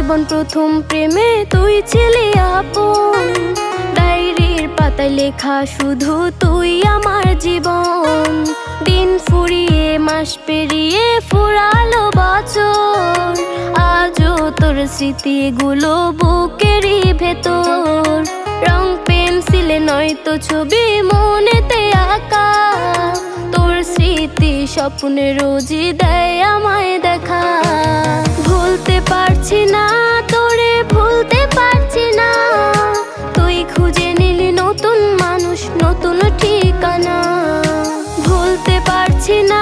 জীবন প্রথম প্রেমে তুই ছিলি আপন, ডায়েরির পাতায় লেখা শুধু তুই আমার জীবন। দিন ফুরিয়ে মাস পেরিয়ে ফুরালো বছর, আজও তোর স্মৃতিগুলো বুকেরই ভেতর। রং পেন্সিলে নয়তো ছবি মনেতে আঁকা, তোর স্মৃতি স্বপ্নে রোজই দেয় আমায় দেখা। ভুলতে পারছি না তোরে, ভুলতে পারছি না, তুই খুঁজে নিলি নতুন মানুষ, নতুন ঠিকানা। ভুলতে পারছি না